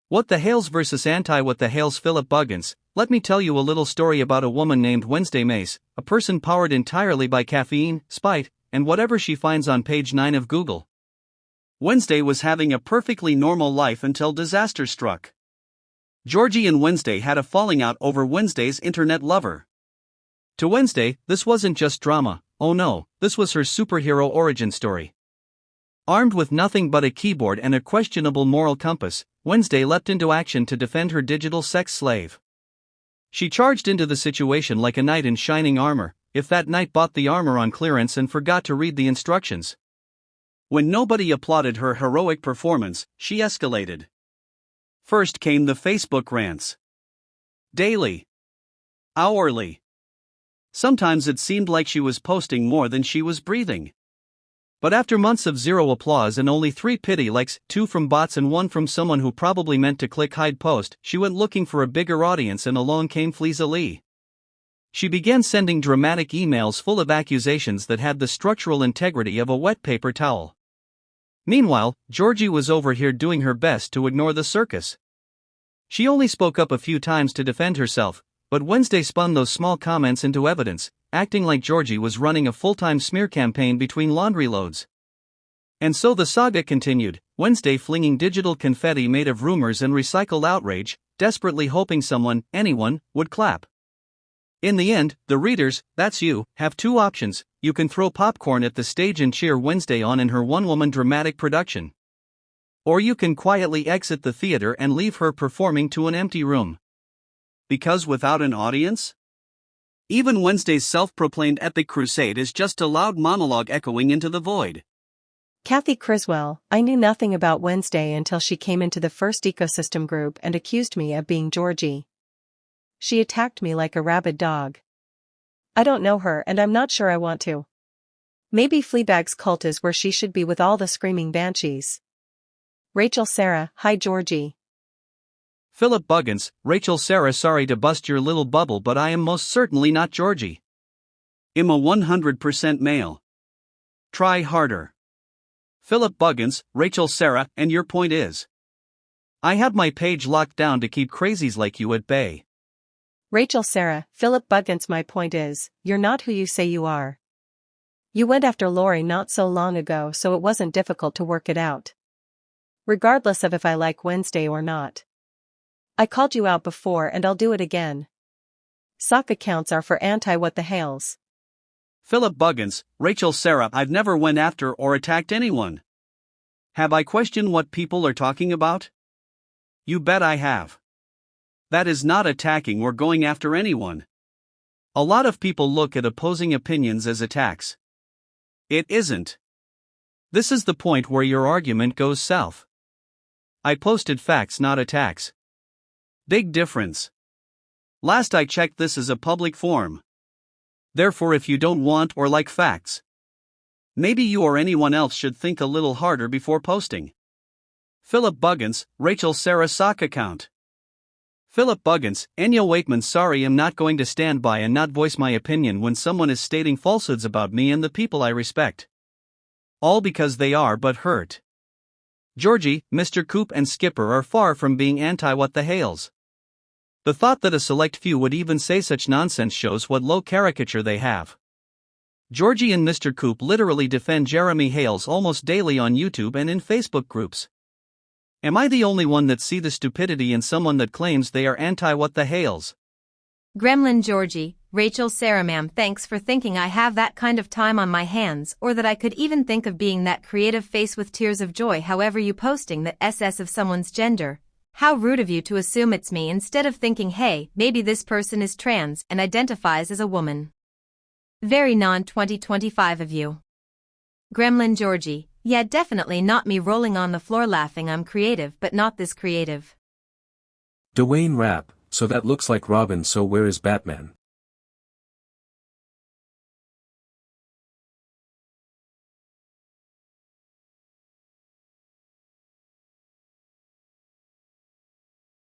What the hales versus anti-what the hales. Phillip Buggins. Let me tell you a little story about a woman named Wednesday Mace, a person powered entirely by caffeine, spite, and whatever she finds on page 9 of Google. Wednesday was having a perfectly normal life until disaster struck. Georgie and Wednesday had a falling out over Wednesday's internet lover. To Wednesday, this wasn't just drama, oh no, this was her superhero origin story. Armed with nothing but a keyboard and a questionable moral compass, Wednesday leapt into action to defend her digital sex slave. She charged into the situation like a knight in shining armor, if that knight bought the armor on clearance and forgot to read the instructions. When nobody applauded her heroic performance, she escalated. First came the Facebook rants. Daily. Hourly. Sometimes it seemed like she was posting more than she was breathing. But after months of zero applause and only 3 pity likes, 2 from bots and 1 from someone who probably meant to click hide post, she went looking for a bigger audience and along came Fleeza Lee. She began sending dramatic emails full of accusations that had the structural integrity of a wet paper towel. Meanwhile, Georgie was over here doing her best to ignore the circus. She only spoke up a few times to defend herself, but Wednesday spun those small comments into evidence, acting like Georgie was running a full-time smear campaign between laundry loads. And so the saga continued, Wednesday flinging digital confetti made of rumors and recycled outrage, desperately hoping someone, anyone, would clap. In the end, the readers, that's you, have 2 options: you can throw popcorn at the stage and cheer Wednesday on in her one-woman dramatic production. Or you can quietly exit the theater and leave her performing to an empty room. Because without an audience? Even Wednesday's self-proclaimed epic crusade is just a loud monologue echoing into the void. Kathy Criswell, I knew nothing about Wednesday until she came into the first ecosystem group and accused me of being Georgie. She attacked me like a rabid dog. I don't know her and I'm not sure I want to. Maybe Fleabag's cult is where she should be with all the screaming banshees. Rachel Sarah, hi Georgie. Phillip Buggins. Rachel Sarah, sorry to bust your little bubble, but I am most certainly not Georgie. I'm a 100% male. Try harder. Phillip Buggins. Rachel Sarah, and your point is? I have my page locked down to keep crazies like you at bay. Rachel Sarah, Phillip Buggins, my point is, you're not who you say you are. You went after Lori not so long ago, so it wasn't difficult to work it out. Regardless of if I like Wednesday or not. I called you out before and I'll do it again. Sock accounts are for anti-what the hales. Phillip Buggins. Rachel Sarah, I've never went after or attacked anyone. Have I questioned what people are talking about? You bet I have. That is not attacking or going after anyone. A lot of people look at opposing opinions as attacks. It isn't. This is the point where your argument goes south. I posted facts, not attacks. Big difference. Last I checked, this is a public forum. Therefore, if you don't want or like facts, maybe you or anyone else should think a little harder before posting. Phillip Buggins. Rachel Sarah sock account. Phillip Buggins. Enya Wakeman, sorry, I'm not going to stand by and not voice my opinion when someone is stating falsehoods about me and the people I respect. All because they are but hurt. Georgie, Mr. Coop and Skipper are far from being anti-what the hales. The thought that a select few would even say such nonsense shows what low caricature they have. Georgie and Mr. Coop literally defend Jeremy Hales almost daily on YouTube and in Facebook groups. Am I the only one that see the stupidity in someone that claims they are anti-what the hales? Gremlin Georgie. Rachel Sarah, ma'am, thanks for thinking I have that kind of time on my hands, or that I could even think of being that creative face with tears of joy. However, you posting the SS of someone's gender. How rude of you to assume it's me instead of thinking, hey, maybe this person is trans and identifies as a woman. Very non-2025 of you. Gremlin Georgie. Yeah, definitely not me rolling on the floor laughing. I'm creative, but not this creative. Dwayne Rapp, so that looks like Robin, so where is Batman?